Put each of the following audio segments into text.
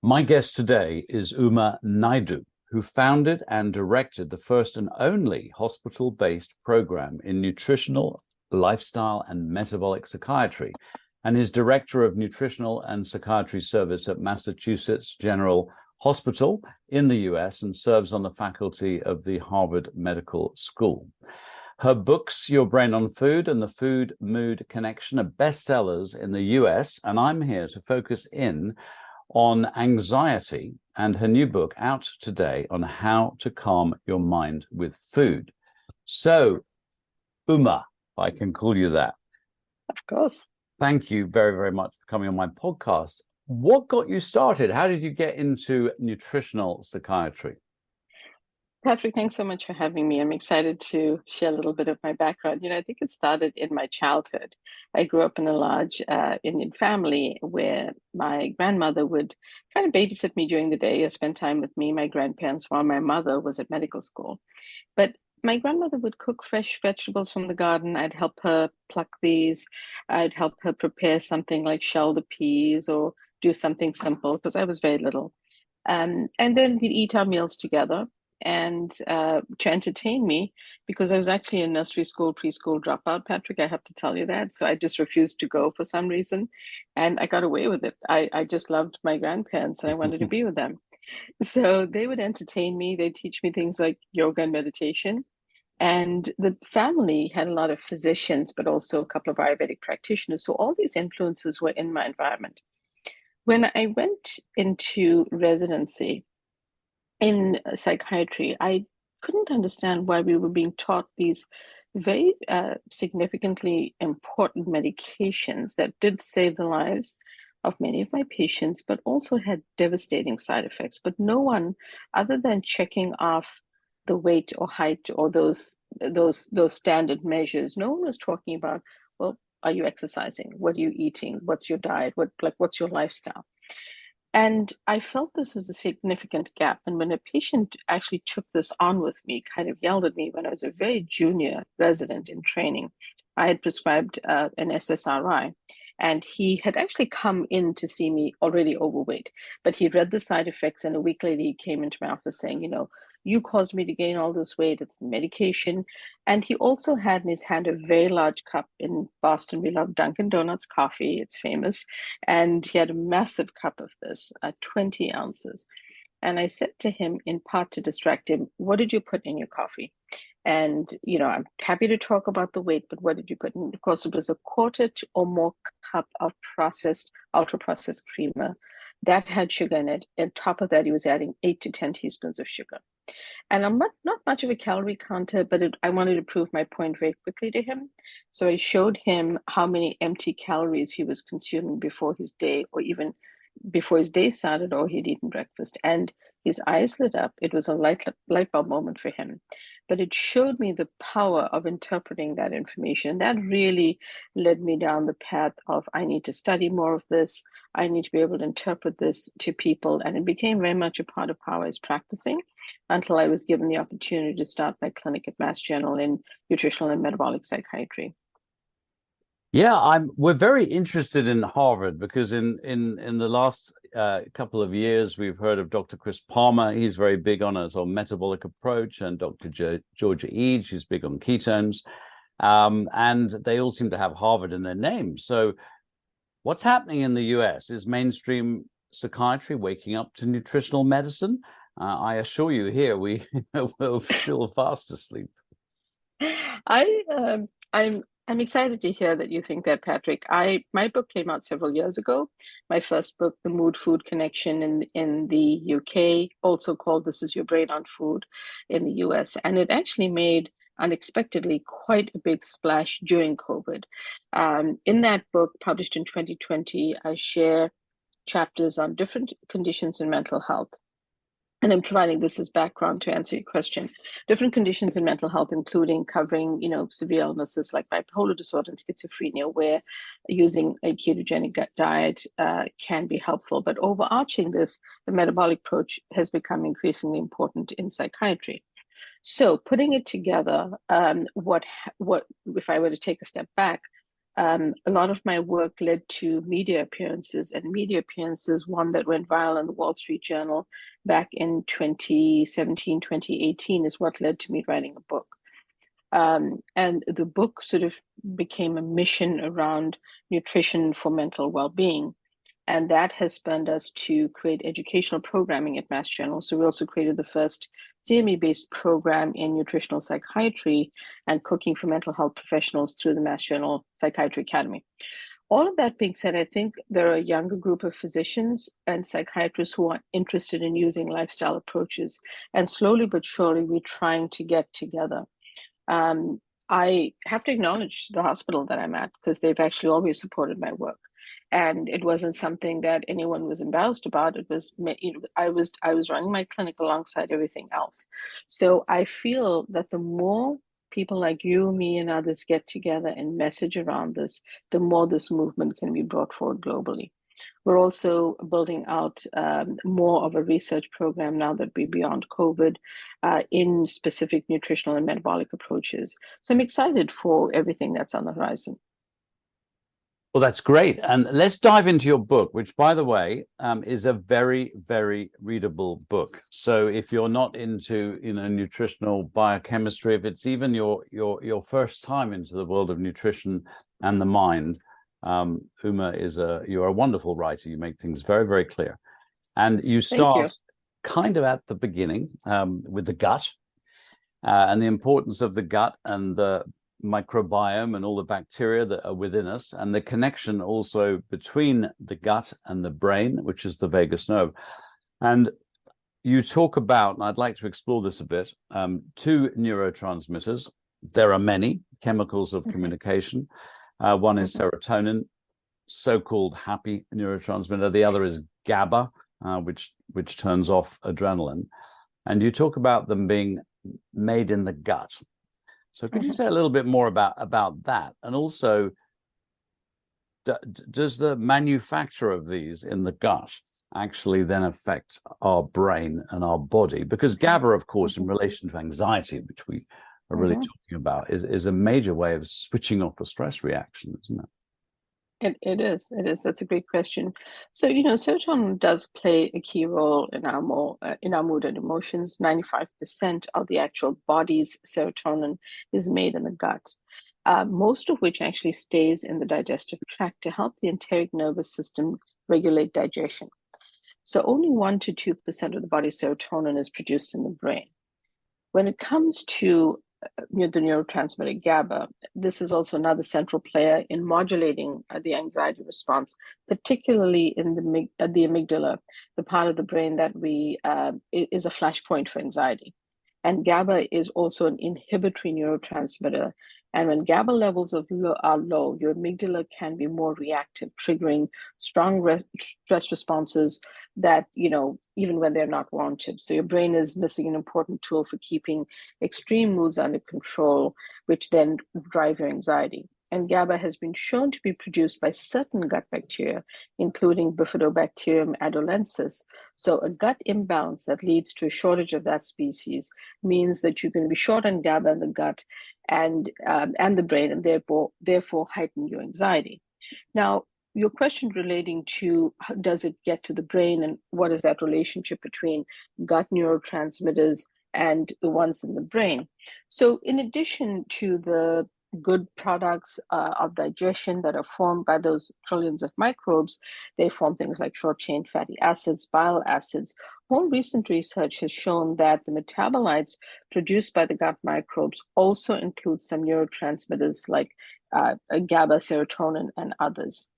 My guest today is Uma Naiidoo, who founded and directed the first and only hospital-based program in nutritional, lifestyle, and metabolic psychiatry, and is director of nutritional and psychiatry service at Massachusetts General Hospital in the US and serves on the faculty of the Harvard Medical School. Her books, Your Brain on Food and The Food-Mood Connection, are bestsellers in the US, and I'm here to focus in on anxiety and her new book out today on how to calm your mind with food. So, Uma, if I can call you that. Of course. Thank you very, very much for coming on my podcast. What got you started? How did you get into nutritional psychiatry? Patrick, thanks so much for having me. I'm excited to share a little bit of my background. I think it started in my childhood. I grew up in a large Indian family where my grandmother would kind of babysit me during the day or spend time with me, my grandparents, while my mother was at medical school. But my grandmother would cook fresh vegetables from the garden. I'd help her pluck these. I'd help her prepare something like shell the peas or do something simple because I was very little. And then we'd eat our meals together and to entertain me, because I was actually a nursery school, preschool dropout, Patrick, I have to tell you that. So I just refused to go for some reason. And I got away with it. I just loved my grandparents and I wanted to be with them. So they would entertain me. They'd teach me things like yoga and meditation. And the family had a lot of physicians, but also a couple of Ayurvedic practitioners. So all these influences were in my environment. When I went into residency in psychiatry, I couldn't understand why we were being taught these very significantly important medications that did save the lives of many of my patients, but also had devastating side effects. But no one, other than checking off the weight or height or those standard measures, no one was talking about, well, are you exercising? What are you eating? What's your diet? What's your lifestyle? And I felt this was a significant gap. And when a patient actually took this on with me, kind of yelled at me when I was a very junior resident in training, I had prescribed an SSRI. And he had actually come in to see me already overweight, but he read the side effects. And a week later, he came into my office saying, you caused me to gain all this weight. It's the medication. And he also had in his hand a very large cup. In Boston, we love Dunkin' Donuts coffee. It's famous. And he had a massive cup of this, 20 ounces. And I said to him, in part to distract him, what did you put in your coffee? And, I'm happy to talk about the weight, but what did you put in? Of course, it was a quarter or more cup of ultra processed creamer that had sugar in it. On top of that, he was adding 8 to 10 teaspoons of sugar. And I'm not much of a calorie counter, but I wanted to prove my point very quickly to him. So I showed him how many empty calories he was consuming before his day, or even before his day started, or he'd eaten breakfast. And his eyes lit up. It was a light bulb moment for him. But it showed me the power of interpreting that information. That really led me down the path of, I need to study more of this. I need to be able to interpret this to people. And it became very much a part of how I was practicing until I was given the opportunity to start my clinic at Mass General in nutritional and metabolic psychiatry. Yeah, we're very interested in Harvard because in the last couple of years, we've heard of Dr. Chris Palmer. He's very big on a sort of metabolic approach, and Dr. Georgia Eade, who's big on ketones. And they all seem to have Harvard in their names. So what's happening in the US? Is mainstream psychiatry waking up to nutritional medicine? I assure you here, we're still fast asleep. I'm excited to hear that you think that, Patrick. My book came out several years ago. My first book, The Mood-Food Connection in the UK, also called This Is Your Brain on Food in the US. And it actually made unexpectedly quite a big splash during COVID. In that book, published in 2020, I share chapters on different conditions in mental health. And I'm providing this as background to answer your question. Different conditions in mental health, including covering, severe illnesses like bipolar disorder and schizophrenia, where using a ketogenic diet can be helpful. But overarching this, the metabolic approach has become increasingly important in psychiatry. So putting it together, what if I were to take a step back, A lot of my work led to media appearances, and media appearances, one that went viral in the Wall Street Journal back in 2017, 2018, is what led to me writing a book. And the book sort of became a mission around nutrition for mental well-being. And that has spurred us to create educational programming at Mass General. So we also created the first CME-based program in nutritional psychiatry and cooking for mental health professionals through the Mass General Psychiatry Academy. All of that being said, I think there are a younger group of physicians and psychiatrists who are interested in using lifestyle approaches. And slowly but surely, we're trying to get together. I have to acknowledge the hospital that I'm at, because they've actually always supported my work. And it wasn't something that anyone was embarrassed about. It was, I was running my clinic alongside everything else. So I feel that the more people like you, me, and others get together and message around this, the more this movement can be brought forward globally. We're also building out more of a research program now that we're beyond COVID in specific nutritional and metabolic approaches. So I'm excited for everything that's on the horizon. Well, that's great. And let's dive into your book, which, by the way, is a very, very readable book. So if you're not into, nutritional biochemistry, if it's even your first time into the world of nutrition and the mind, Uma, you're a wonderful writer. You make things very, very clear. And you start kind of at the beginning with the gut and the importance of the gut and the microbiome and all the bacteria that are within us, and the connection also between the gut and the brain, which is the vagus nerve. And you talk about, and I'd like to explore this a bit, two neurotransmitters. There are many chemicals of communication. One is serotonin, so-called happy neurotransmitter. The other is GABA, which turns off adrenaline. And you talk about them being made in the gut. So could you say a little bit more about that? And also, does the manufacture of these in the gut actually then affect our brain and our body? Because GABA, of course, in relation to anxiety, which we are really talking about, is a major way of switching off a stress reaction, isn't it? It is. That's a great question. So, serotonin does play a key role in our mood and emotions. 95% of the actual body's serotonin is made in the gut, most of which actually stays in the digestive tract to help the enteric nervous system regulate digestion. So only 1 to 2% of the body's serotonin is produced in the brain. When it comes to the neurotransmitter GABA, this is also another central player in modulating the anxiety response, particularly in the amygdala, the part of the brain that is a flashpoint for anxiety. And GABA is also an inhibitory neurotransmitter. And when GABA levels are low, your amygdala can be more reactive, triggering strong stress responses that, even when they're not warranted. So your brain is missing an important tool for keeping extreme moods under control, which then drive your anxiety. And GABA has been shown to be produced by certain gut bacteria, including Bifidobacterium adolensis. So a gut imbalance that leads to a shortage of that species means that you're going to be short on GABA in the gut and the brain, and therefore heighten your anxiety. Now, your question relating to how does it get to the brain and what is that relationship between gut neurotransmitters and the ones in the brain? So in addition to the good products of digestion that are formed by those trillions of microbes, they form things like short-chain fatty acids, bile acids. More recent research has shown that the metabolites produced by the gut microbes also include some neurotransmitters like GABA, serotonin, and others.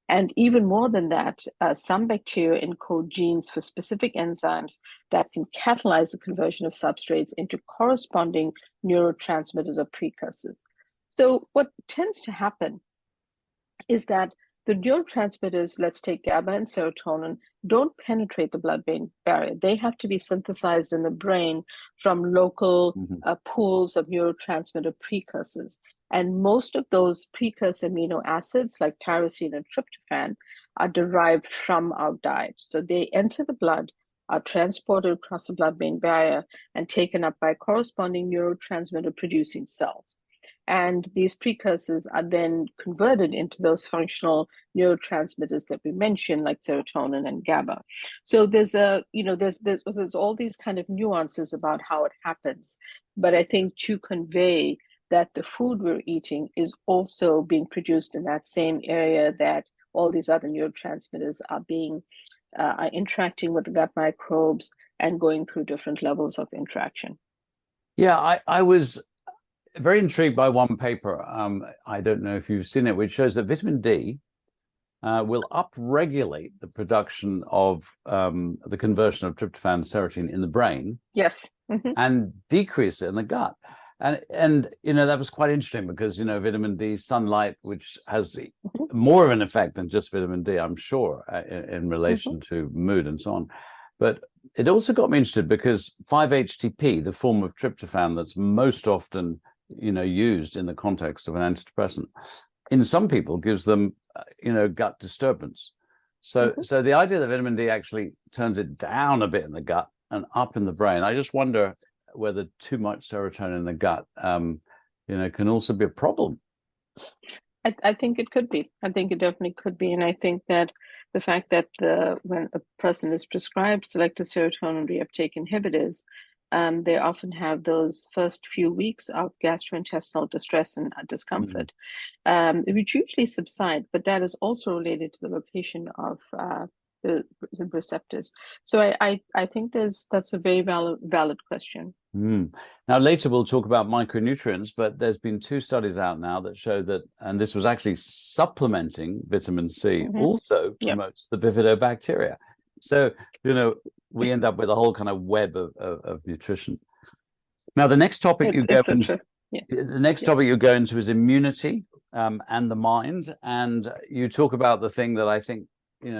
And even more than that, some bacteria encode genes for specific enzymes that can catalyze the conversion of substrates into corresponding neurotransmitters or precursors. So what tends to happen is that the neurotransmitters, let's take GABA and serotonin, don't penetrate the blood-brain barrier. They have to be synthesized in the brain from local pools of neurotransmitter precursors. And most of those precursor amino acids, like tyrosine and tryptophan, are derived from our diet. So they enter the blood, are transported across the blood-brain barrier, and taken up by corresponding neurotransmitter-producing cells. And these precursors are then converted into those functional neurotransmitters that we mentioned, like serotonin and GABA. So there's there's all these kind of nuances about how it happens. But I think to convey that the food we're eating is also being produced in that same area that all these other neurotransmitters are interacting with the gut microbes and going through different levels of interaction. Yeah, I was very intrigued by one paper. I don't know if you've seen it, which shows that vitamin D will upregulate the production of the conversion of tryptophan to serotonin in the brain. Yes. Mm-hmm. And decrease it in the gut. And that was quite interesting because vitamin D, sunlight, which has more of an effect than just vitamin D, I'm sure, in relation to mood and so on. But it also got me interested because 5-HTP, the form of tryptophan that's most often used in the context of an antidepressant, in some people gives them gut disturbance. So the idea that vitamin D actually turns it down a bit in the gut and up in the brain, I just wonder whether too much serotonin in the gut can also be a problem. I think it could be. I think it definitely could be. And I think that the fact that when a person is prescribed selective serotonin reuptake inhibitors, they often have those first few weeks of gastrointestinal distress and discomfort, which usually subside, but that is also related to the location of the receptors. So I think that's a very valid question. Now, later we'll talk about micronutrients, but there's been 2 studies out now that show that, and this was actually supplementing vitamin C, also promotes the bifidobacteria. So, we end up with a whole kind of web of nutrition. Now, the next topic topic you go into is immunity and the mind. And you talk about the thing that I think,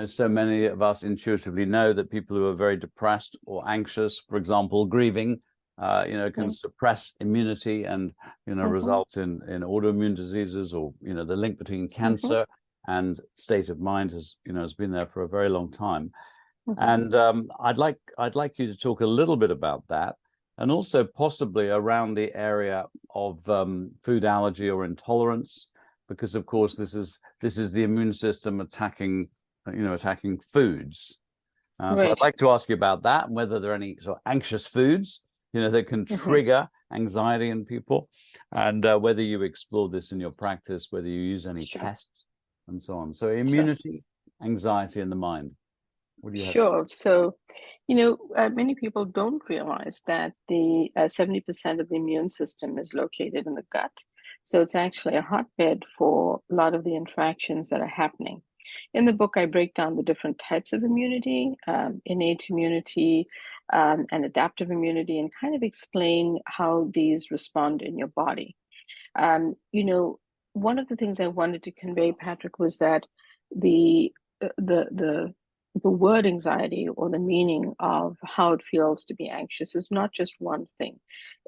so many of us intuitively know, that people who are very depressed or anxious, for example, grieving, can suppress immunity and, result in autoimmune diseases, or, the link between cancer and state of mind has been there for a very long time. And I'd like you to talk a little bit about that, and also possibly around the area of food allergy or intolerance, because of course this is the immune system attacking foods. So I'd like to ask you about that, and whether there are any sort of anxious foods that can trigger anxiety in people, and whether you explore this in your practice, whether you use any tests and so on. So immunity, anxiety, and the mind. What do you have? Sure. So, many people don't realize that the 70% of the immune system is located in the gut. So it's actually a hotbed for a lot of the interactions that are happening. In the book, I break down the different types of immunity, innate immunity, and adaptive immunity, and kind of explain how these respond in your body. One of the things I wanted to convey, Patrick, was that the word anxiety, or the meaning of how it feels to be anxious, is not just one thing.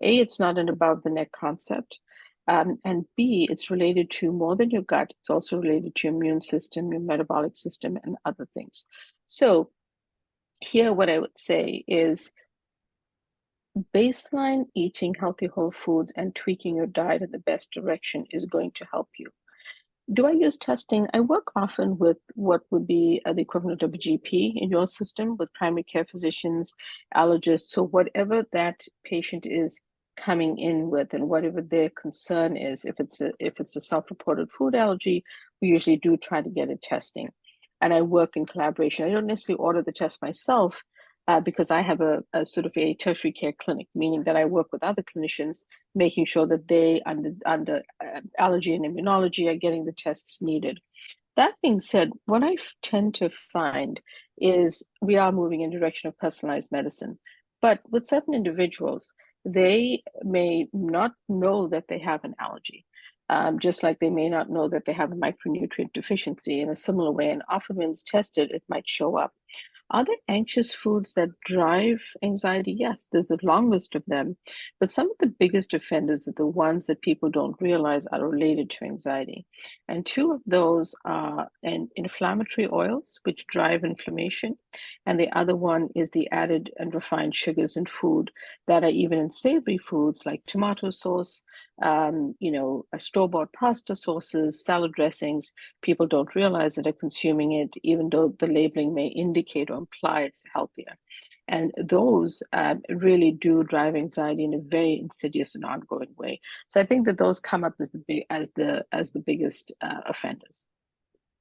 A, it's not an above the neck concept. And B, it's related to more than your gut. It's also related to your immune system, your metabolic system, and other things. So here, what I would say is baseline eating healthy whole foods and tweaking your diet in the best direction is going to help you. Do I use testing? I work often with what would be the equivalent of a GP in your system, with primary care physicians, allergists. So whatever that patient is coming in with, and whatever their concern is, if it's a self-reported food allergy, we usually do try to get a testing. And I work in collaboration. I don't necessarily order the test myself, because I have a sort of a tertiary care clinic, meaning that I work with other clinicians, making sure that they, under allergy and immunology, are getting the tests needed. That being said, what I tend to find is we are moving in the direction of personalized medicine. But with certain individuals, they may not know that they have an allergy, just like they may not know that they have a micronutrient deficiency in a similar way. And often when it's tested, it might show up. Are there anxious foods that drive anxiety? Yes, there's a long list of them, but some of the biggest offenders are the ones that people don't realize are related to anxiety. And two of those are inflammatory oils, which drive inflammation, and the other one is the added and refined sugars in food that are even in savory foods like tomato sauce, store-bought pasta sauces, salad dressings. People don't realize that they're consuming it, even though the labeling may indicate or imply it's healthier. And those really do drive anxiety in a very insidious and ongoing way. So I think that those come up as the biggest offenders.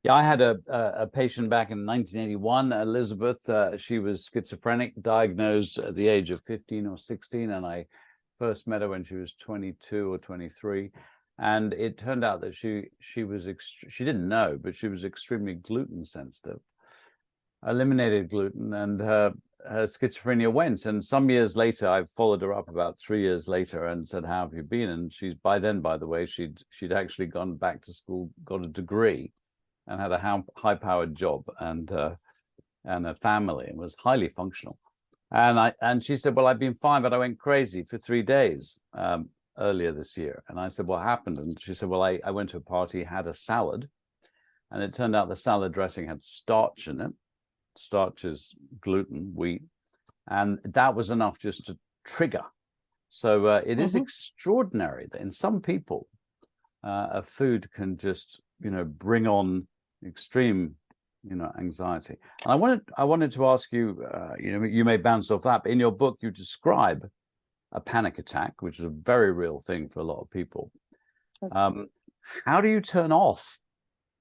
Yeah, I had a patient back in 1981, Elizabeth. She was schizophrenic, diagnosed at the age of 15 or 16, and I first met her when she was 22 or 23. And it turned out that she didn't know, but she was extremely gluten sensitive. Eliminated gluten, and her schizophrenia went. And some years later, I followed her up about 3 years later and said, "How have you been?" And she's, by then, by the way, she'd actually gone back to school, got a degree, and had a high-powered job and a family, and was highly functional. And she said, "Well, I've been fine, but I went crazy for 3 days earlier this year." And I said, "What happened?" And she said, "Well, I went to a party, had a salad, and it turned out the salad dressing had starch in it. Starch is gluten, wheat, and that was enough just to trigger." So it is extraordinary that in some people, a food can just, bring on extreme, anxiety. And I wanted to ask you, you may bounce off that, but in your book, you describe a panic attack, which is a very real thing for a lot of people. Yes. How do you turn off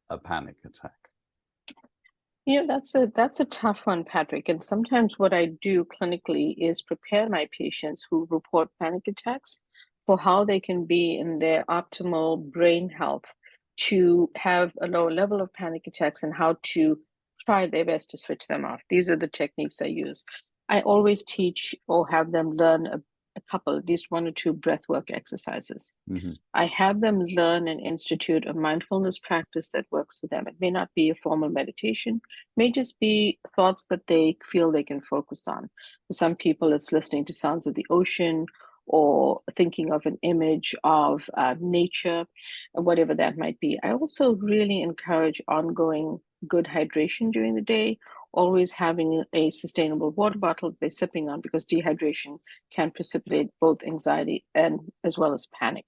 a panic attack? That's a tough one, Patrick. And sometimes what I do clinically is prepare my patients who report panic attacks for how they can be in their optimal brain health to have a lower level of panic attacks and how to try their best to switch them off. These are the techniques I use. I always teach or have them learn a couple, at least one or two breathwork exercises. I have them learn and institute a mindfulness practice that works for them. It may not be a formal meditation, it may just be thoughts that they feel they can focus on. For some people, it's listening to sounds of the ocean or thinking of an image of nature, whatever that might be. I also really encourage ongoing good hydration during the day, always having a sustainable water bottle they're sipping on, because dehydration can precipitate both anxiety and as well as panic.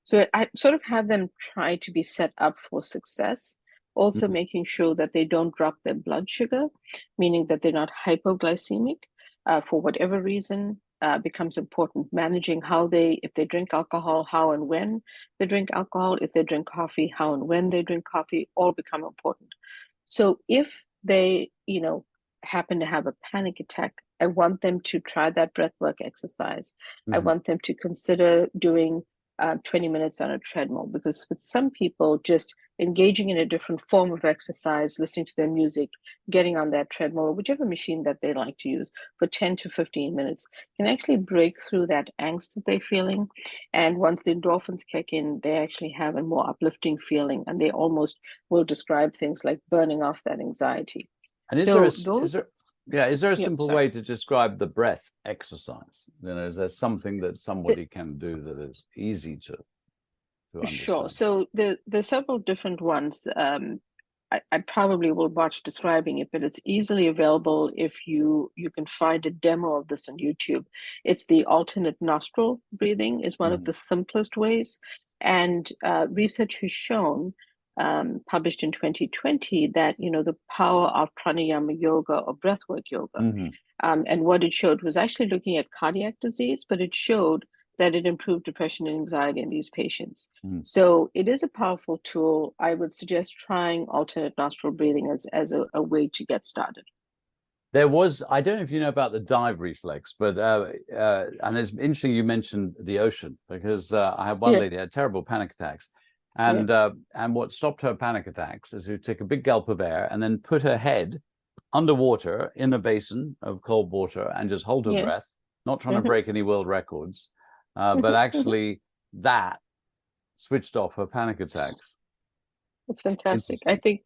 So I sort of have them try to be set up for success, also making sure that they don't drop their blood sugar, meaning that they're not hypoglycemic for whatever reason. Becomes important. Managing if they drink alcohol, how and when they drink alcohol, if they drink coffee, how and when they drink coffee, all become important. So if they, happen to have a panic attack, I want them to try that breathwork exercise. I want them to consider doing 20 minutes on a treadmill, because with some people, just engaging in a different form of exercise, listening to their music, getting on that treadmill, whichever machine that they like to use, for 10 to 15 minutes can actually break through that angst that they're feeling. And once the endorphins kick in, they actually have a more uplifting feeling, and they almost will describe things like burning off that anxiety. And is there a simple way to describe the breath exercise? Is there something that somebody can do that is easy to understand? Sure. So there's several different ones. I probably will watch describing it, but it's easily available if you can find a demo of this on YouTube. It's the alternate nostril breathing is one of the simplest ways. And research has shown, published in 2020, that the power of pranayama yoga or breathwork yoga. And what it showed was actually looking at cardiac disease, but it showed that it improved depression and anxiety in these patients. So it is a powerful tool. I would suggest trying alternate nostril breathing as a way to get started. I don't know if you know about the dive reflex, but and it's interesting you mentioned the ocean, because I had one lady had terrible panic attacks. And what stopped her panic attacks is to take a big gulp of air and then put her head underwater in a basin of cold water and just hold her breath, not trying to break any world records, but actually that switched off her panic attacks. It's fantastic. Interesting.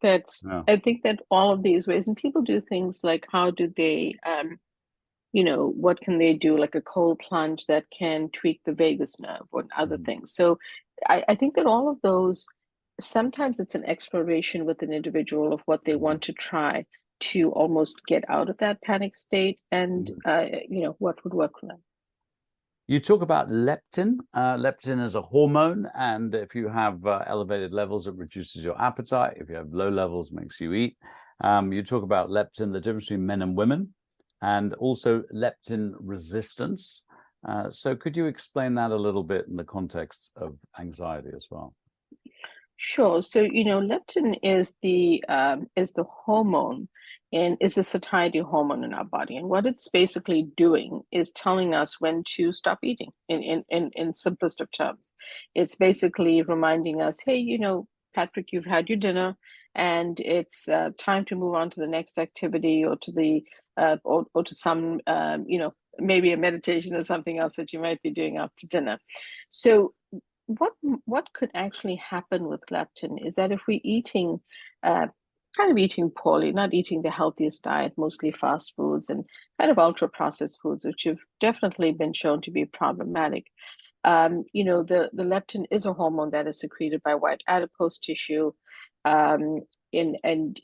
Yeah. I think that all of these ways, and people do things like how do they what can they do, like a cold plunge that can tweak the vagus nerve or other Mhm. things. So I think that all of those, sometimes it's an exploration with an individual of what they Mhm. want to try to almost get out of that panic state and, Mhm. what would work for them. You talk about leptin. Leptin is a hormone, and if you have elevated levels, it reduces your appetite. If you have low levels, it makes you eat. You talk about leptin, the difference between men and women, and also leptin resistance. So could you explain that a little bit in the context of anxiety as well? Sure. So, leptin is the hormone and is a satiety hormone in our body. And what it's basically doing is telling us when to stop eating in simplest of terms. It's basically reminding us, hey, Patrick, you've had your dinner and it's time to move on to the next activity or to the or to some maybe a meditation or something else that you might be doing after dinner. So what could actually happen with leptin is that if we're eating kind of eating poorly, not eating the healthiest diet, mostly fast foods and kind of ultra processed foods, which have definitely been shown to be problematic. The leptin is a hormone that is secreted by white adipose tissue, um, and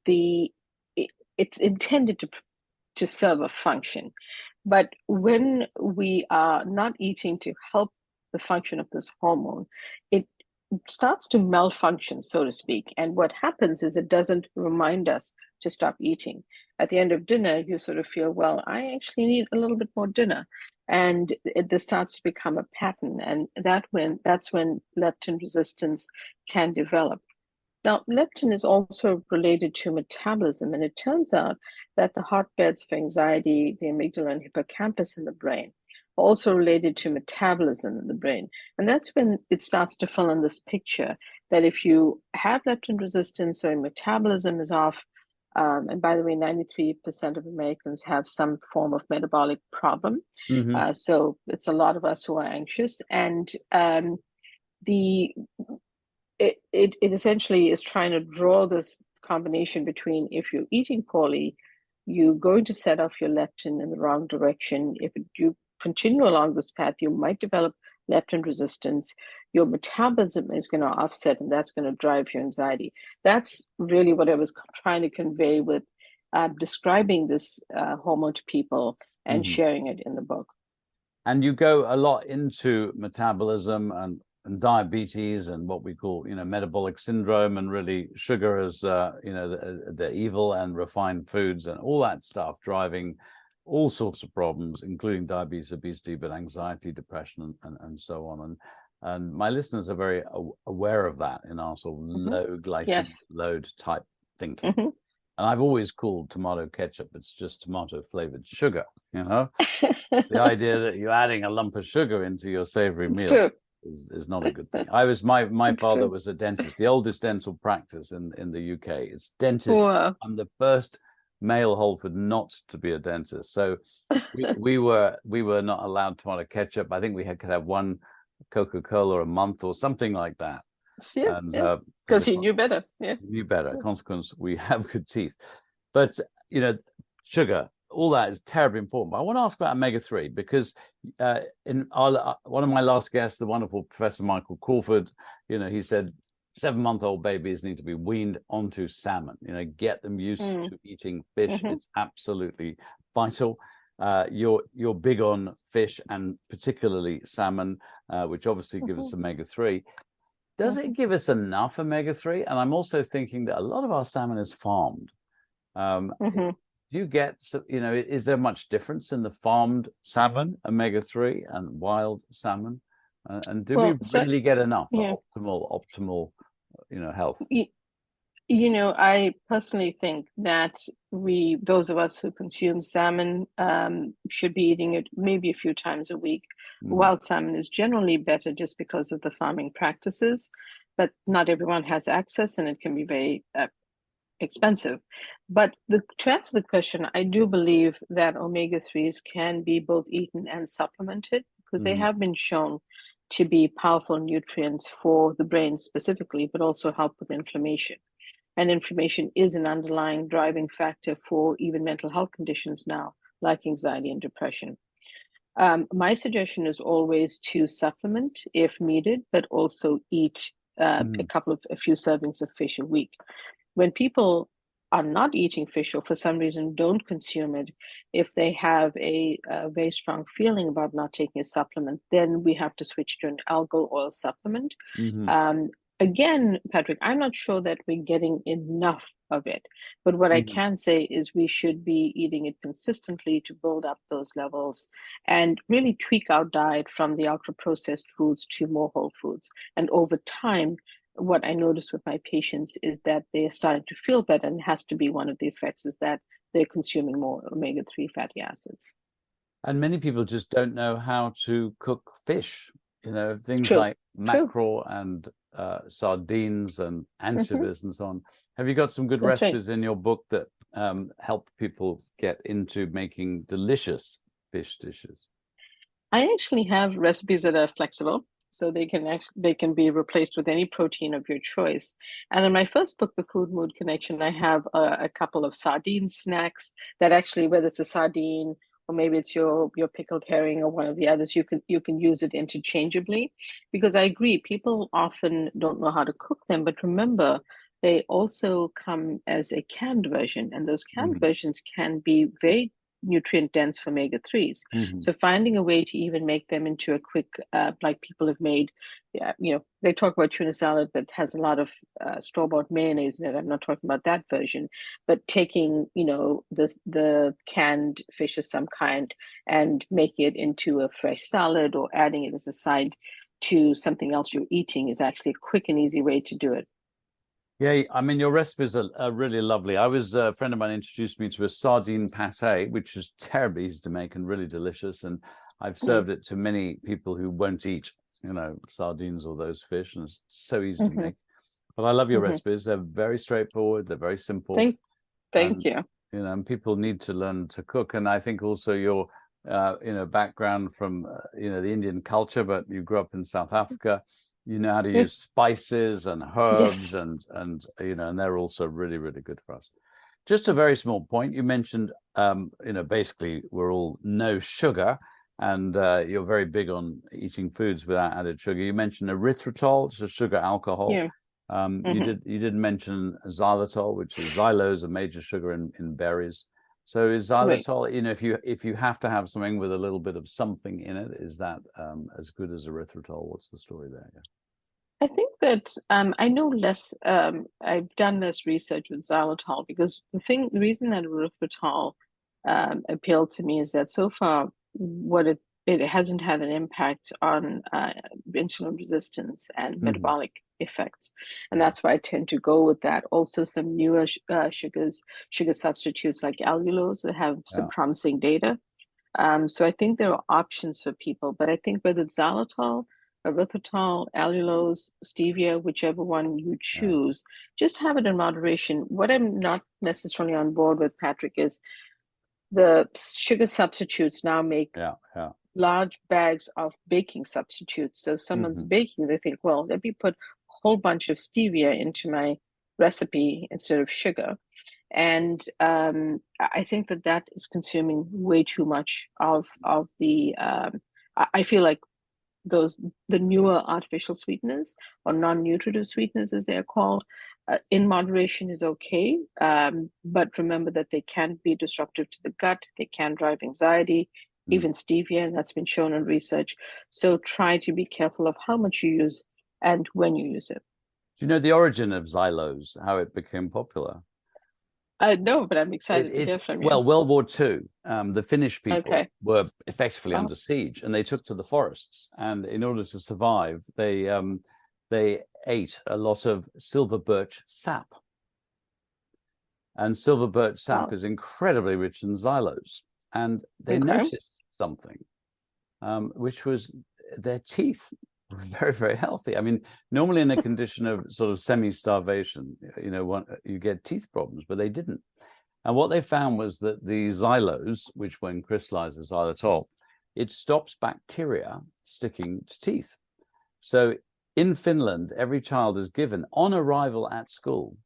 the it's intended to serve a function. But when we are not eating to help the function of this hormone, it starts to malfunction, so to speak. And what happens is it doesn't remind us to stop eating. At the end of dinner, you sort of feel, well, I actually need a little bit more dinner. And this starts to become a pattern. And that's when leptin resistance can develop. Now, leptin is also related to metabolism, and it turns out that the hotbeds for anxiety, the amygdala and hippocampus in the brain, are also related to metabolism in the brain. And that's when it starts to fill in this picture that if you have leptin resistance or your metabolism is off, and by the way, 93% of Americans have some form of metabolic problem. Hmm. So it's a lot of us who are anxious. And the it essentially is trying to draw this combination between if you're eating poorly, you're going to set off your leptin in the wrong direction. If you continue along this path, you might develop leptin resistance. Your metabolism is going to offset, and that's going to drive your anxiety. That's really what I was trying to convey with describing this hormone to people and Hmm. sharing it in the book. And you go a lot into metabolism and diabetes and what we call, metabolic syndrome, and really sugar as, the evil, and refined foods and all that stuff driving all sorts of problems, including diabetes, obesity, but anxiety, depression, and so on. And my listeners are very aware of that in our sort of Mm-hmm. low glycemic Yes. load type thinking. Mm-hmm. And I've always called tomato ketchup, it's just tomato flavored sugar, the idea that you're adding a lump of sugar into your savory It's meal true. is not a good thing. My It's father true. was a dentist, the oldest dental practice in the UK. It's dentists. Wow. I'm the first male Holford not to be a dentist. So we were not allowed tomato ketchup. I think could have one Coca-Cola a month or something like that. Yeah, And yeah. as Because a he knew better. Yeah. knew better. Yeah. Consequence, we have good teeth. But sugar, all that is terribly important. But I want to ask about omega-3 because one of my last guests, the wonderful Professor Michael Crawford, he said 7-month-old babies need to be weaned onto salmon. Get them used Mm. to eating fish. Mm-hmm. It's absolutely vital. You're big on fish and particularly salmon, which obviously gives us Mm-hmm. omega-3. Does it give us enough omega-3? And I'm also thinking that a lot of our salmon is farmed. Mm-hmm. Do you get, is there much difference in the farmed salmon, omega-3, and wild salmon? And do we Well, so really get enough yeah, for optimal, health? I personally think that those of us who consume salmon, should be eating it maybe a few times a week. Mm, Wild salmon is generally better just because of the farming practices, but not everyone has access, and it can be very expensive. But to answer the question, I do believe that omega-3s can be both eaten and supplemented because they mm, have been shown to be powerful nutrients for the brain specifically, but also help with inflammation. And inflammation is an underlying driving factor for even mental health conditions now, like anxiety and depression. My suggestion is always to supplement if needed, but also eat a few servings of fish a week. When people are not eating fish or for some reason don't consume it, if they have a very strong feeling about not taking a supplement, then we have to switch to an algal oil supplement. Again, Patrick, I'm not sure that we're getting enough of it, but what I can say is we should be eating it consistently to build up those levels and really tweak our diet from the ultra processed foods to more whole foods. And over time, what I notice with my patients is that they're starting to feel better, and it has to be one of the effects is that they're consuming more omega-3 fatty acids. And many people just don't know how to cook fish. Things True. like mackerel and sardines and anchovies and so on. Have you got some good recipes in your book that help people get into making delicious fish dishes? I actually have recipes that are flexible, so they can be replaced with any protein of your choice. And in my first book, The Food Mood Connection, I have a couple of sardine snacks that actually, whether it's a sardine or maybe it's your pickled herring or one of the others, you can use it interchangeably. Because I agree, people often don't know how to cook them, but remember, they also come as a canned version, and those canned versions can be very nutrient dense for omega-3s. So finding a way to even make them into a quick, like people have made, they talk about tuna salad that has a lot of store-bought mayonnaise in it. I'm not talking about that version, but taking, the canned fish of some kind and making it into a fresh salad or adding it as a side to something else you're eating is actually a quick and easy way to do it. Yeah, I mean, your recipes are really lovely. A friend of mine introduced me to a sardine pate, which is terribly easy to make and really delicious. And I've served it to many people who won't eat, sardines or those fish, and it's so easy to make. But I love your recipes. They're very straightforward. They're very simple. Thank you. And people need to learn to cook. And I think also your, background from, the Indian culture, but you grew up in South Africa. You know how to use spices and herbs, and they're also really, really good for us. Just a very small point. You mentioned, basically we're all no sugar, and you're very big on eating foods without added sugar. You mentioned erythritol, it's a sugar alcohol. Yeah. You did mention xylitol, which is xylose, a major sugar in berries. So is xylitol, if you have to have something with a little bit of something in it, is that as good as erythritol? What's the story there? Yeah. I think that I know less. I've done less research with xylitol because the reason that erythritol appealed to me is that so far, it hasn't had an impact on insulin resistance and metabolic effects, and that's why I tend to go with that. Also, some newer sugar substitutes like allulose that have some promising data. So I think there are options for people, but I think whether it's xylitol, erythritol, allulose, stevia, whichever one you choose, just have it in moderation. What I'm not necessarily on board with, Patrick, is the sugar substitutes now make large bags of baking substitutes. So if someone's baking, they think, well, let me put a whole bunch of stevia into my recipe instead of sugar. And I think that is consuming way too much of the. I feel like the newer artificial sweeteners or non-nutritive sweeteners, as they're called, in moderation is okay. But remember that they can be disruptive to the gut. They can drive anxiety, even stevia, and that's been shown in research. So try to be careful of how much you use and when you use it. Do you know the origin of xylose, how it became popular? No, but I'm excited to hear from you. Well, World War II, the Finnish people were effectively under siege, and they took to the forests. And in order to survive, they ate a lot of silver birch sap. And silver birch sap is incredibly rich in xylose. And they noticed something, which was their teeth were very, very healthy. I mean, normally in a condition of sort of semi-starvation, you get teeth problems, but they didn't. And what they found was that the xylose, which when crystallizes xylitol, it stops bacteria sticking to teeth. So in Finland, every child is given on arrival at school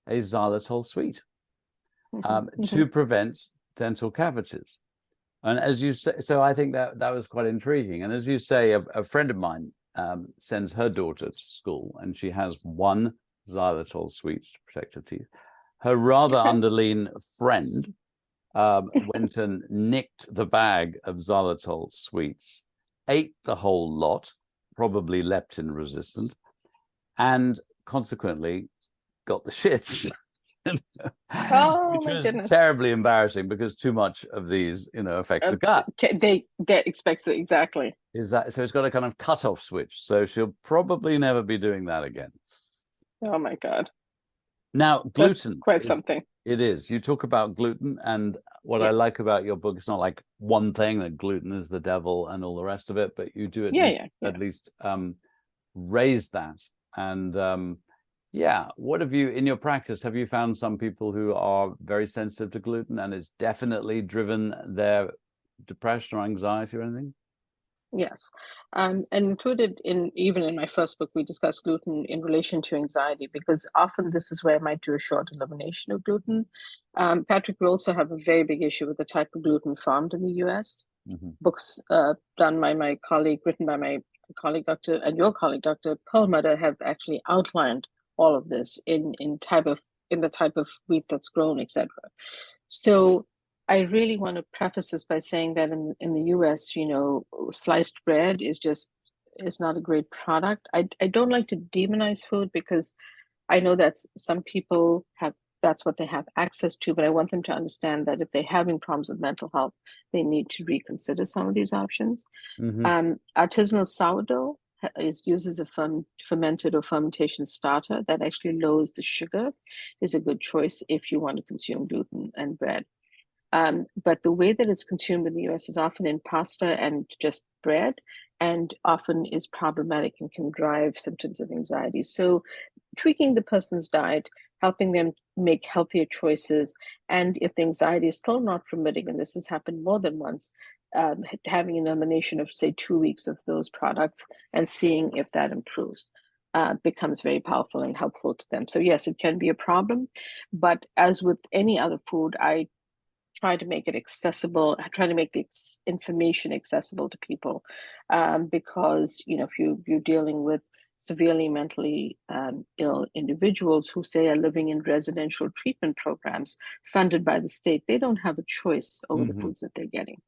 a xylitol sweet to prevent dental cavities. And as you say, so I think that was quite intriguing. And as you say, a friend of mine sends her daughter to school, and she has one xylitol sweet to protect her teeth. Her rather underlean friend went and nicked the bag of xylitol sweets, ate the whole lot, probably leptin resistant, and consequently got the shits. Oh Which my was goodness. terribly embarrassing because too much of these, affects the gut. They expect it, exactly. Is that so? It's got a kind of cutoff switch, so she'll probably never be doing that again. Oh my God. Now, gluten. That's quite something. It is. You talk about gluten, and what I like about your book, it's not like one thing that gluten is the devil and all the rest of it, but you do at least raise that. And what have you, in your practice, have you found some people who are very sensitive to gluten and it's definitely driven their depression or anxiety or anything? Yes. And included even in my first book, we discuss gluten in relation to anxiety, because often this is where I might do a short elimination of gluten. Patrick, we also have a very big issue with the type of gluten farmed in the US. Books done by my colleague, written by my colleague, Dr. and your colleague, Dr. Perlmutter, have actually outlined all of this in the type of wheat that's grown, etc. So I really want to preface this by saying that in the US, sliced bread is not a great product. I don't like to demonize food, because I know that some people that's what they have access to, but I want them to understand that if they're having problems with mental health, they need to reconsider some of these options. Artisanal sourdough uses a fermented or fermentation starter that actually lowers the sugar, is a good choice if you want to consume gluten and bread. But the way that it's consumed in the US is often in pasta and just bread, and often is problematic and can drive symptoms of anxiety. So tweaking the person's diet, helping them make healthier choices, and if the anxiety is still not remitting, and this has happened more than once, having an elimination of, say, 2 weeks of those products and seeing if that improves. Becomes very powerful and helpful to them. So yes, it can be a problem, but as with any other food, I try to make it accessible. I try to make the information accessible to people, because if you're dealing with severely mentally ill individuals who, say, are living in residential treatment programs funded by the state, they don't have a choice over the foods that they're getting.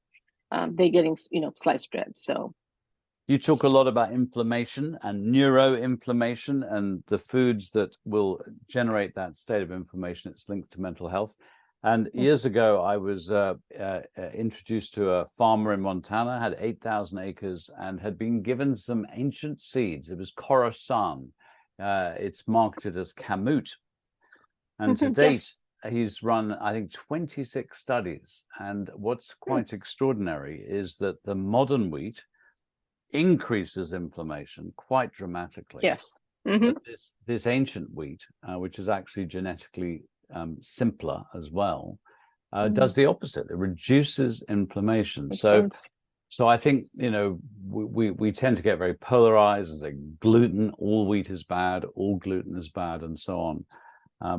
They're getting sliced bread. So you talk a lot about inflammation and neuroinflammation and the foods that will generate that state of inflammation. It's linked to mental health. And years ago, I was introduced to a farmer in Montana, had 8,000 acres, and had been given some ancient seeds. It was Khorasan. It's marketed as kamut. And to date, he's run, I think, 26 studies. And what's quite extraordinary is that the modern wheat increases inflammation quite dramatically. Yes. But this ancient wheat, which is actually genetically simpler as well, does the opposite. It reduces inflammation. So I think we tend to get very polarized and say gluten, all wheat is bad, all gluten is bad, and so on.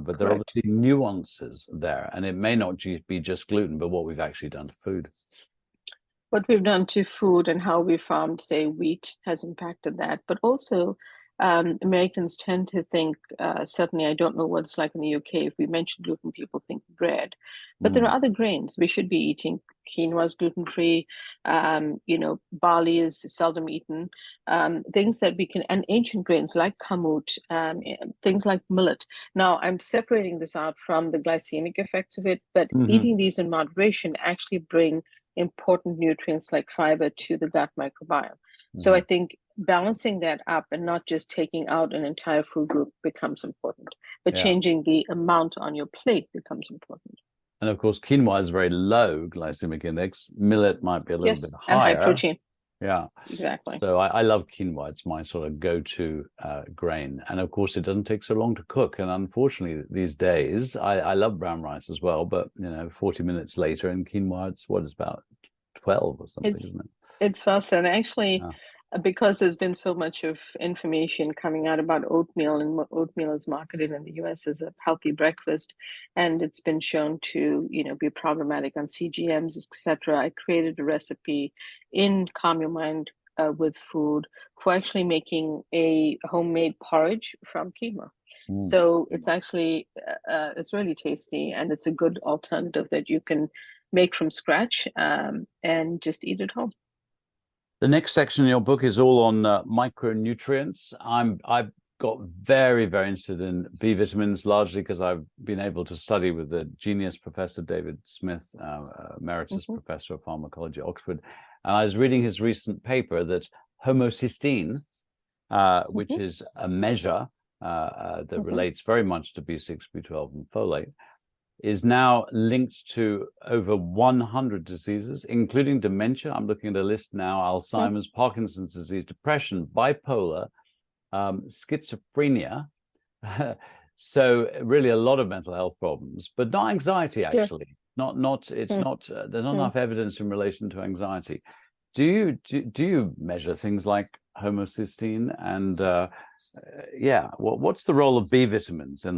But there are obviously nuances there, and it may not be just gluten, but what we've actually done to food. What we've done to food and how we farmed, say, wheat has impacted that. But also, Americans tend to think, certainly, I don't know what it's like in the UK. If we mention gluten, people think bread. But there are other grains. We should be eating. Quinoa is gluten-free. Barley is seldom eaten. Things that we can, and ancient grains like kamut, things like millet. Now, I'm separating this out from the glycemic effects of it, but eating these in moderation actually bring important nutrients like fiber to the gut microbiome. So I think balancing that up and not just taking out an entire food group becomes important, but changing the amount on your plate becomes important. And of course, quinoa is very low glycemic index. Millet might be a little bit higher. And high protein. Yeah, exactly. So I love quinoa. It's my sort of go-to grain. And of course, it doesn't take so long to cook. And unfortunately, these days, I love brown rice as well. But, 40 minutes later in quinoa, it's about 12 or something, isn't it? It's faster. And actually, because there's been so much of information coming out about oatmeal, and what oatmeal is marketed in the US as a healthy breakfast, and it's been shown to, be problematic on CGMs, etc. I created a recipe in Calm Your Mind with Food for actually making a homemade porridge from quinoa. So it's actually it's really tasty, and it's a good alternative that you can make from scratch and just eat at home. The next section in your book is all on micronutrients. I've got very, very interested in B vitamins, largely because I've been able to study with the genius Professor David Smith, emeritus professor of pharmacology at Oxford. And I was reading his recent paper that homocysteine, which is a measure that relates very much to B6, B12, and folate, is now linked to over 100 diseases, including dementia. I'm looking at a list now: Alzheimer's, Parkinson's disease, depression, bipolar, schizophrenia. So really a lot of mental health problems, but not anxiety, actually. There's not enough evidence in relation to anxiety. Do you measure things like homocysteine? And what's the role of B vitamins in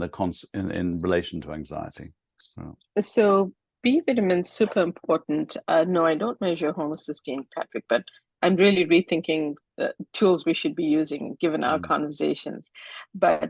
relation to anxiety? So B vitamins, super important. No, I don't measure homocysteine, Patrick, but I'm really rethinking the tools we should be using given our conversations. But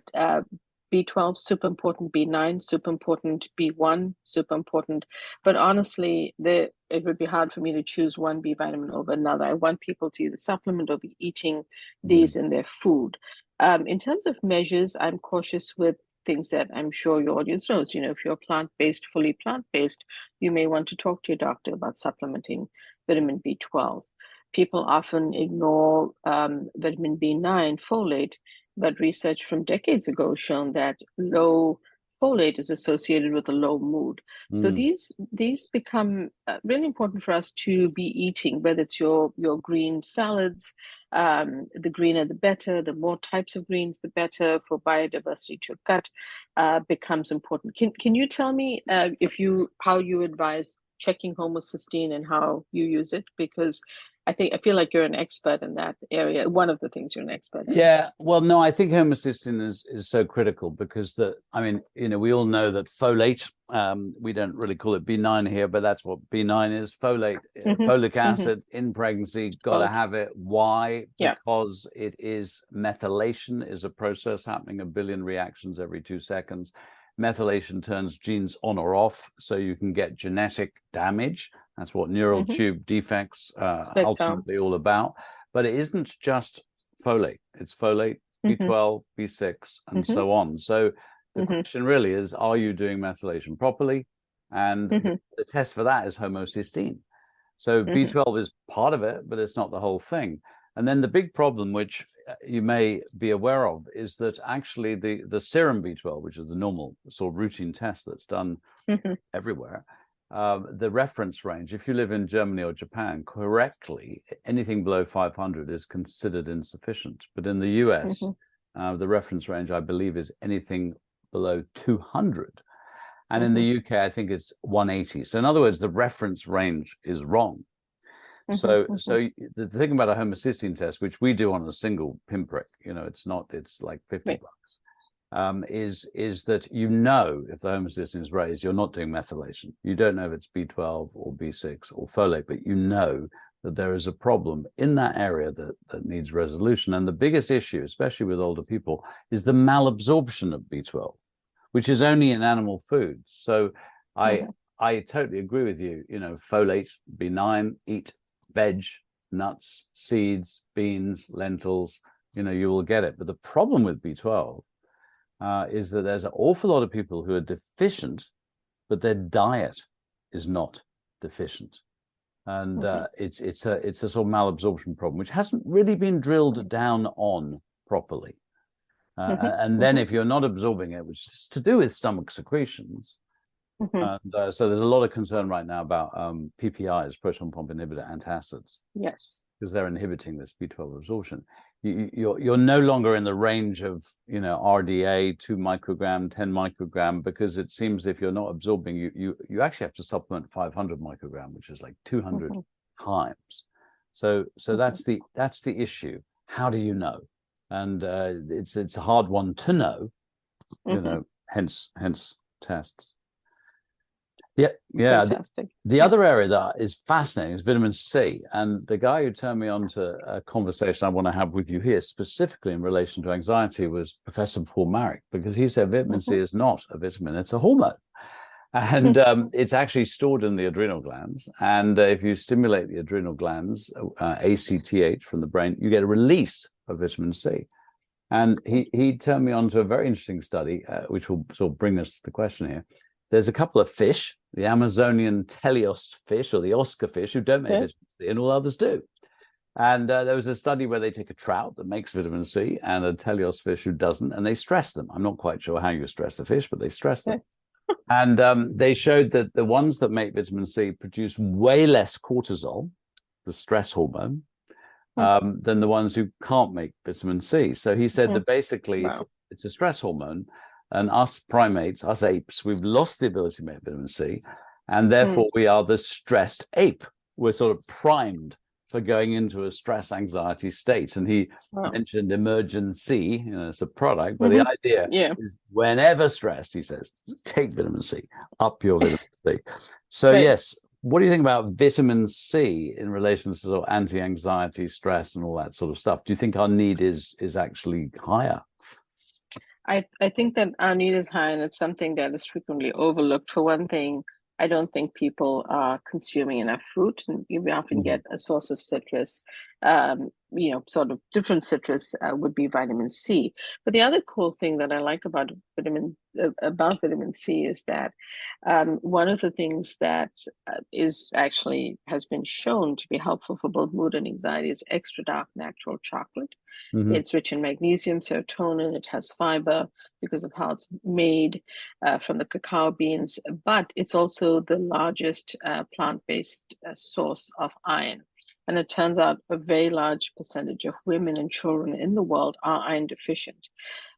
B12, super important. B9, super important. B1, super important. But honestly, it would be hard for me to choose one B vitamin over another. I want people to either supplement or be eating these in their food. In terms of measures, I'm cautious with things that I'm sure your audience knows. If you're plant-based, fully plant-based, you may want to talk to your doctor about supplementing vitamin B12. People often ignore vitamin B9, folate, but research from decades ago shown that low folate is associated with a low mood. So these become really important for us to be eating, whether it's your green salads, the greener the better, the more types of greens the better for biodiversity to your gut becomes important. Can you tell me how you advise checking homocysteine and how you use it? Because I feel like you're an expert in that area. One of the things you're an expert in. Yeah, well, no, I think homocysteine is so critical because we all know that folate, we don't really call it B9 here, but that's what B9 is. Folate, folic acid in pregnancy, got to have it. Why? Because it is methylation is a process happening 1 billion reactions every 2 seconds. Methylation turns genes on or off, so you can get genetic damage. That's what neural tube defects ultimately all about. But it isn't just folate. It's folate, B12, B6, and so on. So the question really is, are you doing methylation properly? And the test for that is homocysteine. So B12 is part of it, but it's not the whole thing. And then the big problem, which you may be aware of, is that actually the serum B12, which is the normal sort of routine test that's done everywhere, the reference range, if you live in Germany or Japan, correctly, anything below 500 is considered insufficient. But in the US, the reference range, I believe, is anything below 200. And in the UK, I think it's 180. So in other words, the reference range is wrong. So the thing about a homocysteine test, which we do on a single pinprick, it's like $50, is that if the homocysteine is raised, you're not doing methylation. You don't know if it's B12 or B6 or folate, but you know that there is a problem in that area that needs resolution. And the biggest issue, especially with older people, is the malabsorption of B12, which is only in animal foods. So I totally agree with you. Folate, B9, eat veg, nuts, seeds, beans, lentils, you will get it. But the problem with B12 is that there's an awful lot of people who are deficient, but their diet is not deficient. And it's a sort of malabsorption problem, which hasn't really been drilled down on properly. And then if you're not absorbing it, which is to do with stomach secretions, and so there's a lot of concern right now about PPIs, proton pump inhibitor antacids. Yes. Because they're inhibiting this B12 absorption. You're no longer in the range of, RDA, 2 microgram, 10 microgram, because it seems if you're not absorbing, you actually have to supplement 500 microgram, which is like 200 times. So that's the issue. How do you know? And it's a hard one to know, you know, hence tests. Yeah. Fantastic. The other area that is fascinating is vitamin C. And the guy who turned me on to a conversation I want to have with you here, specifically in relation to anxiety, was Professor Paul Marek, because he said vitamin C is not a vitamin, it's a hormone. And it's actually stored in the adrenal glands. And if you stimulate the adrenal glands, ACTH from the brain, you get a release of vitamin C. And he turned me on to a very interesting study, which will sort of bring us to the question here. There's a couple of fish, the Amazonian teleost fish or the Oscar fish, who don't make vitamin C, and all others do. And there was a study where they take a trout that makes vitamin C and a teleost fish who doesn't, and they stress them. I'm not quite sure how you stress a fish, but they stress them. And they showed that the ones that make vitamin C produce way less cortisol, the stress hormone, than the ones who can't make vitamin C. So he said that basically it's a stress hormone. And us primates, us apes, we've lost the ability to make vitamin C, and therefore we are the stressed ape. We're sort of primed for going into a stress anxiety state. And he mentioned Emergen-C, you know, it's a product, but the idea is whenever stressed, he says, take vitamin C, up your vitamin C. So yes, what do you think about vitamin C in relation to sort of anti-anxiety, stress, and all that sort of stuff? Do you think our need is actually higher? I think that our need is high, and it's something that is frequently overlooked. For one thing, I don't think people are consuming enough fruit, and we often get a source of citrus. You know, sort of different citrus would be vitamin C. But the other cool thing that I like about vitamin C is that one of the things that is actually has been shown to be helpful for both mood and anxiety is extra dark natural chocolate. It's rich in magnesium, serotonin, it has fiber because of how it's made from the cacao beans, but it's also the largest plant-based source of iron. And it turns out a very large percentage of women and children in the world are iron deficient.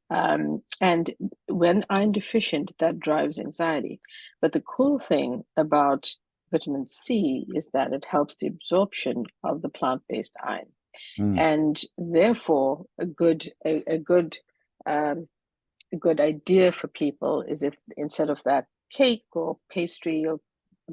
And when iron deficient, that drives anxiety. But the cool thing about vitamin C is that it helps the absorption of the plant-based iron. And therefore, a good idea for people is, if instead of that cake or pastry or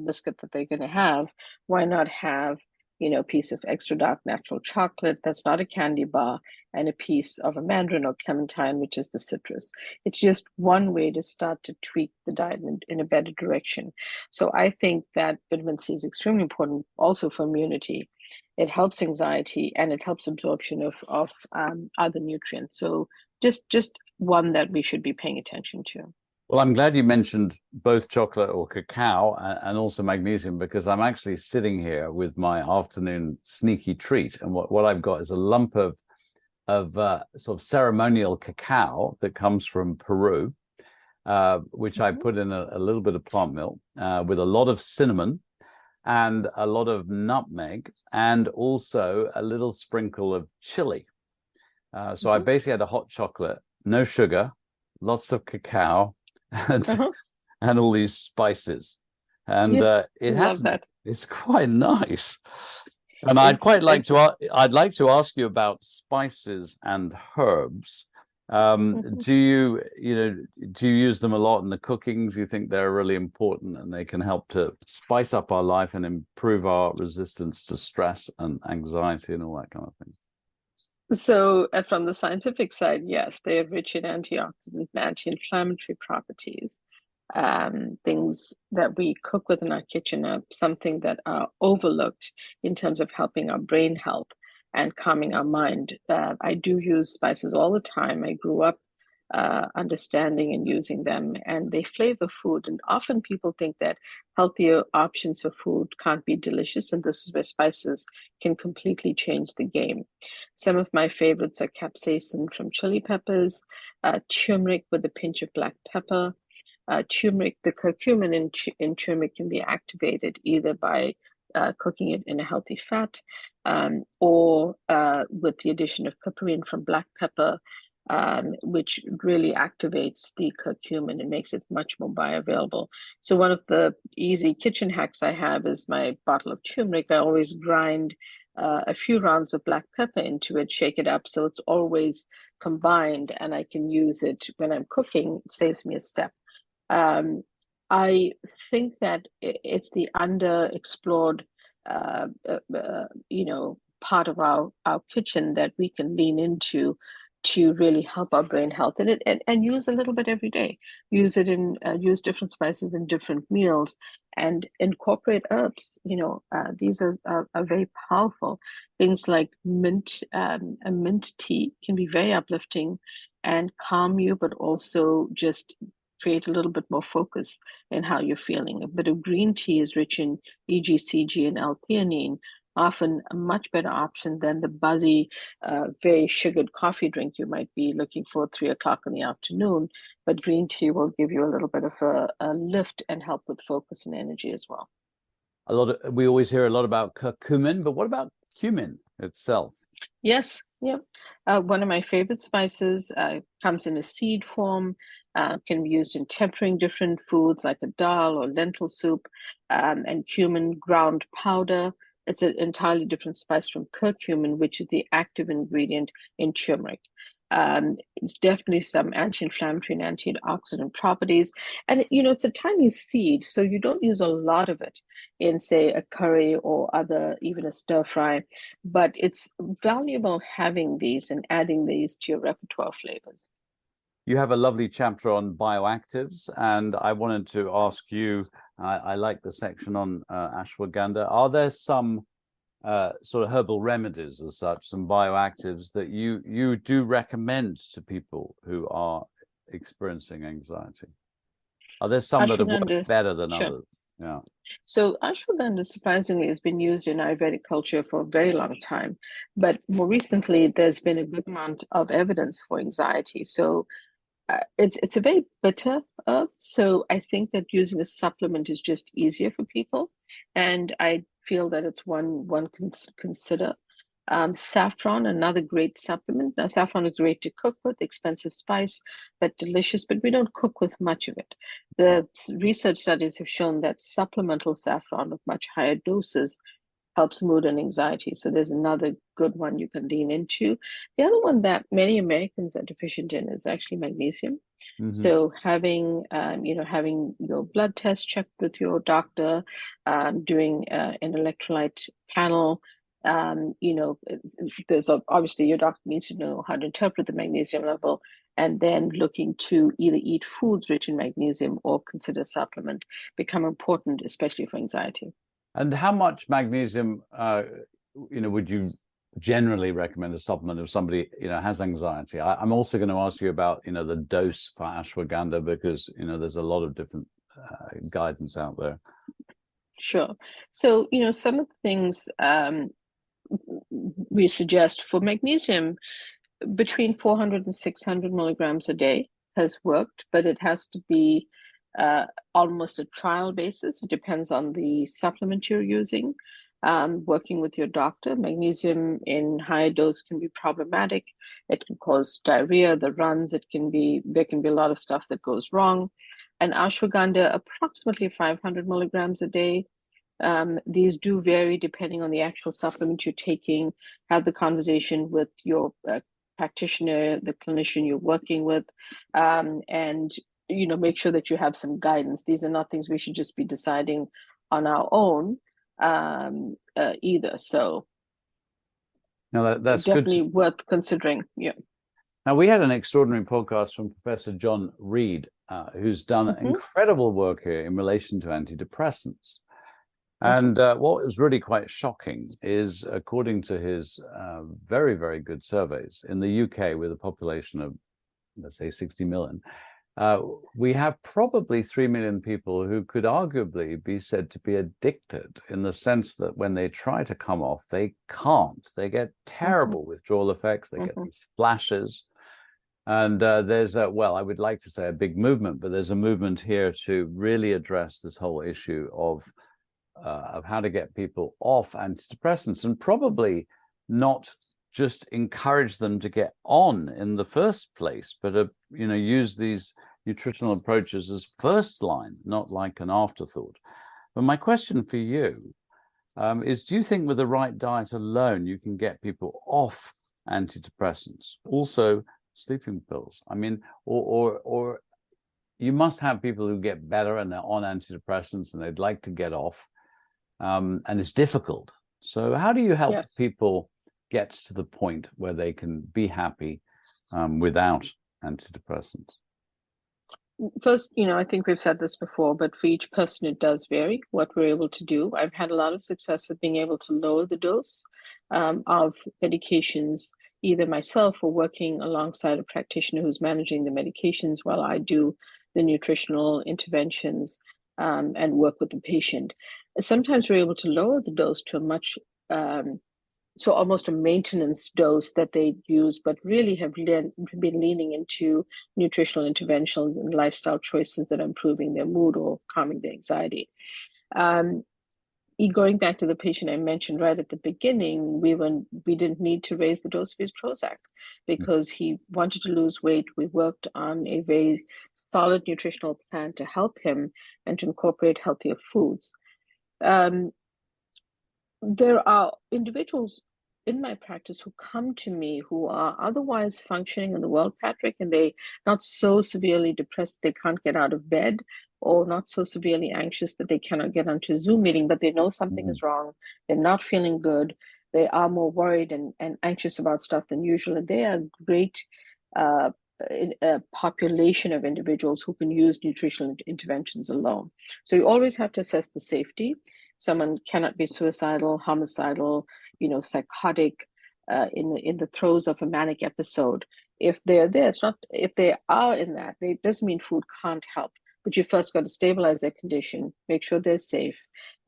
biscuit that they're going to have, why not have, you know, a piece of extra dark natural chocolate that's not a candy bar, and a piece of a mandarin or clementine, which is the citrus. It's just one way to start to tweak the diet in a better direction. So I think that vitamin C is extremely important also for immunity. It helps anxiety, and it helps absorption of other nutrients. So just one that we should be paying attention to. Well, I'm glad you mentioned both chocolate or cacao and also magnesium, because I'm actually sitting here with my afternoon sneaky treat. And what I've got is a lump of sort of ceremonial cacao that comes from Peru, which I put in a little bit of plant milk with a lot of cinnamon and a lot of nutmeg and also a little sprinkle of chili. So I basically had a hot chocolate, no sugar, lots of cacao, and all these spices, and it's quite nice. And I'd like to ask you about spices and herbs. Do you use them a lot in the cooking? Do you think they're really important and they can help to spice up our life and improve our resistance to stress and anxiety and all that kind of thing? So from the scientific side, yes, they are rich in antioxidant and anti-inflammatory properties. Things that we cook with in our kitchen are something that are overlooked in terms of helping our brain health and calming our mind. I do use spices all the time. I grew up understanding and using them, and they flavor food. And often people think that healthier options for food can't be delicious, and this is where spices can completely change the game. Some of my favorites are capsaicin from chili peppers, turmeric with a pinch of black pepper. Turmeric, the curcumin in turmeric can be activated either by cooking it in a healthy fat or with the addition of piperine from black pepper, which really activates the curcumin and makes it much more bioavailable. So one of the easy kitchen hacks I have is my bottle of turmeric. I always grind a few rounds of black pepper into it, shake it up so it's always combined, and I can use it when I'm cooking. It saves me a step. Um, I think that it's the underexplored, part of our kitchen that we can lean into to really help our brain health, and use a little bit every day. Use it in use different spices in different meals, and incorporate herbs. These are very powerful. Things like mint, a mint tea can be very uplifting and calm you, but also just create a little bit more focus in how you're feeling. A bit of green tea is rich in EGCG and L-theanine, often a much better option than the buzzy, very sugared coffee drink you might be looking for at 3 o'clock in the afternoon. But green tea will give you a little bit of a lift and help with focus and energy as well. We always hear a lot about curcumin, but what about cumin itself? Yes, yep. One of my favorite spices, comes in a seed form, can be used in tempering different foods like a dal or lentil soup, and cumin ground powder. It's an entirely different spice from curcumin, which is the active ingredient in turmeric. It's definitely some anti-inflammatory and antioxidant properties. And it's a tiny seed, so you don't use a lot of it in, say, a curry or even a stir fry. But it's valuable having these and adding these to your repertoire flavors. You have a lovely chapter on bioactives, and I wanted to ask you, I like the section on ashwagandha. Are there some sort of herbal remedies as such, some bioactives that you do recommend to people who are experiencing anxiety? Are there some that have worked better than others? Yeah. So ashwagandha surprisingly has been used in Ayurvedic culture for a very long time, but more recently there's been a good amount of evidence for anxiety. So it's a very bitter herb, so I think that using a supplement is just easier for people, and I feel that it's one can consider. Saffron, another great supplement. Now, saffron is great to cook with, expensive spice, but delicious, but we don't cook with much of it. The research studies have shown that supplemental saffron with much higher doses helps mood and anxiety. So there's another good one you can lean into. The other one that many Americans are deficient in is actually magnesium. Mm-hmm. So having your blood test checked with your doctor, doing an electrolyte panel. There's obviously your doctor needs to know how to interpret the magnesium level, and then looking to either eat foods rich in magnesium or consider supplement become important, especially for anxiety. And how much magnesium, would you generally recommend a supplement if somebody, has anxiety? I'm also going to ask you about, the dose for ashwagandha, because, there's a lot of different guidance out there. Sure. So, some of the things we suggest for magnesium, between 400 and 600 milligrams a day has worked, but it has to be almost a trial basis. It depends on the supplement you're using. Working with your doctor, magnesium in high dose can be problematic. It can cause diarrhea, the runs. There can be a lot of stuff that goes wrong. And ashwagandha, approximately 500 milligrams a day. These do vary depending on the actual supplement you're taking. Have the conversation with your practitioner, the clinician you're working with, and make sure that you have some guidance. These are not things we should just be deciding on our own either. So no, that's definitely good. worth considering. Yeah. Now, we had an extraordinary podcast from Professor John Reed, who's done incredible work here in relation to antidepressants. And what was really quite shocking is, according to his very, very good surveys, in the UK, with a population of, let's say, 60 million, we have probably 3 million people who could arguably be said to be addicted, in the sense that when they try to come off, they can't. They get terrible withdrawal effects. They get these flashes. And there's I would like to say a big movement, but there's a movement here to really address this whole issue of how to get people off antidepressants, and probably not just encourage them to get on in the first place, but use these nutritional approaches as first line, not like an afterthought. But my question for you, is, do you think with the right diet alone, you can get people off antidepressants, also sleeping pills? I mean, or you must have people who get better and they're on antidepressants and they'd like to get off, and it's difficult. So how do you help people get to the point where they can be happy without antidepressants? First, I think we've said this before, but for each person, it does vary what we're able to do. I've had a lot of success with being able to lower the dose of medications, either myself or working alongside a practitioner who's managing the medications while I do the nutritional interventions and work with the patient. Sometimes we're able to lower the dose to a much so almost a maintenance dose that they use, but really have been leaning into nutritional interventions and lifestyle choices that are improving their mood or calming their anxiety. Going back to the patient I mentioned right at the beginning, we didn't need to raise the dose of his Prozac because he wanted to lose weight. We worked on a very solid nutritional plan to help him and to incorporate healthier foods. There are individuals in my practice who come to me who are otherwise functioning in the world, Patrick, and they not so severely depressed they can't get out of bed, or not so severely anxious that they cannot get onto a Zoom meeting, but they know something is wrong. They're not feeling good. They are more worried and anxious about stuff than usual. And they are great a population of individuals who can use nutritional interventions alone. So you always have to assess the safety. Someone cannot be suicidal, homicidal, psychotic, in the throes of a manic episode. If they're there, it's not. If they are in that, it doesn't mean food can't help. But you first got to stabilize their condition, make sure they're safe,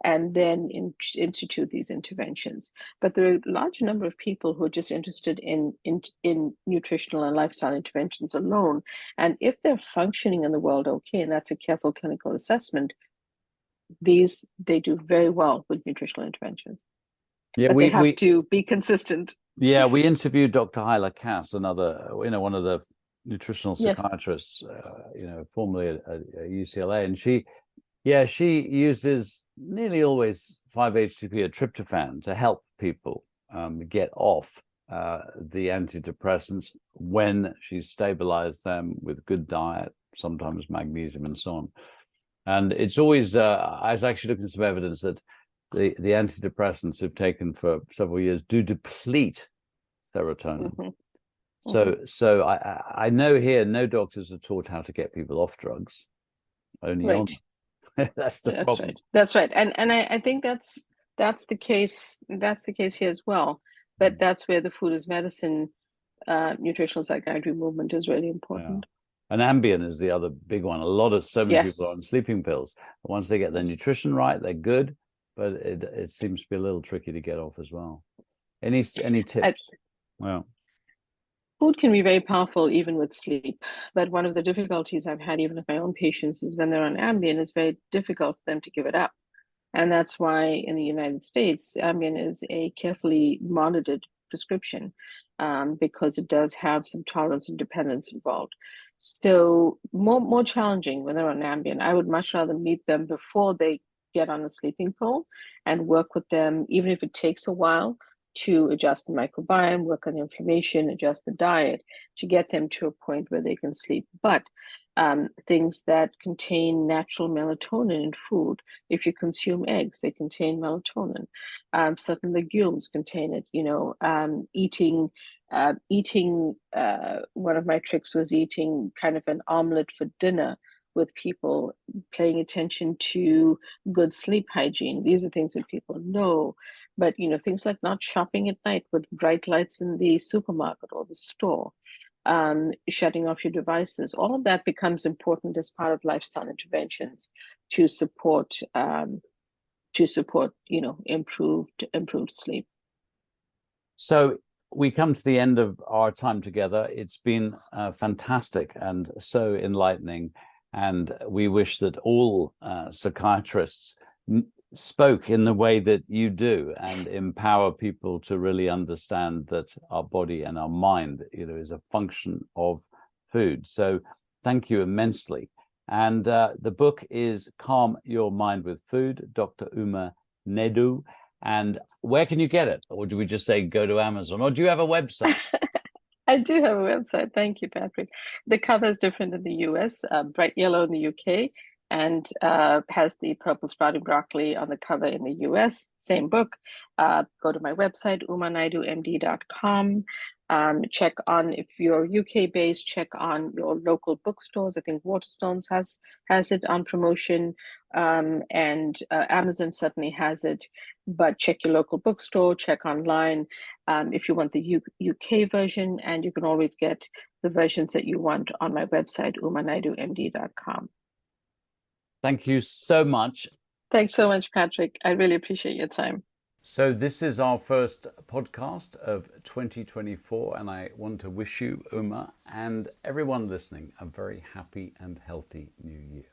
and then institute these interventions. But there are a large number of people who are just interested in nutritional and lifestyle interventions alone. And if they're functioning in the world okay, and that's a careful clinical assessment, they do very well with nutritional interventions. Yeah, but they have to be consistent. Yeah, we interviewed Dr. Hyla Cass, another, one of the nutritional psychiatrists, formerly at UCLA, and she uses nearly always 5-HTP or tryptophan to help people get off the antidepressants when she's stabilized them with good diet, sometimes magnesium and so on. And it's always, I was actually looking at some evidence that the antidepressants we've taken for several years do deplete serotonin. So I know here no doctors are taught how to get people off drugs, only on them. That's the problem. That's right. And I think that's the case. That's the case here as well. But that's where the food as medicine, nutritional psychiatry movement is really important. Yeah. And Ambien is the other big one. So many people are on sleeping pills. Once they get their nutrition right, they're good. But it seems to be a little tricky to get off as well. Any tips? Food can be very powerful even with sleep. But one of the difficulties I've had even with my own patients is when they're on Ambien, it's very difficult for them to give it up. And that's why in the United States, Ambien is a carefully monitored prescription because it does have some tolerance and dependence involved. So more challenging when they're on Ambien. I would much rather meet them before they get on a sleeping pill and work with them, even if it takes a while, to adjust the microbiome, work on the inflammation, adjust the diet to get them to a point where they can sleep. But things that contain natural melatonin in food, if you consume eggs, they contain melatonin. Certain legumes contain it. Eating one of my tricks was eating kind of an omelet for dinner with people, paying attention to good sleep hygiene. These are things that people know. But things like not shopping at night with bright lights in the supermarket or the store, shutting off your devices, all of that becomes important as part of lifestyle interventions to support improved sleep. So we come to the end of our time together. It's been fantastic and so enlightening. And we wish that all psychiatrists spoke in the way that you do and empower people to really understand that our body and our mind, is a function of food. So thank you immensely. And the book is Calm Your Mind with Food, Dr. Uma Naiidoo. And where can you get it? Or do we just say go to Amazon? Or do you have a website? I do have a website. Thank you, Patrick. The cover is different in the US, bright yellow in the UK, and has the purple sprouting broccoli on the cover in the US. Same book. Go to my website, umanaidoomd.com. Check on, if you're UK based, check on your local bookstores. I think Waterstones has it on promotion, and Amazon certainly has it. But check your local bookstore, check online if you want the UK version, and you can always get the versions that you want on my website, umanaidoomd.com. Thank you so much. Thanks so much, Patrick. I really appreciate your time. So this is our first podcast of 2024, and I want to wish you, Uma, and everyone listening, a very happy and healthy new year.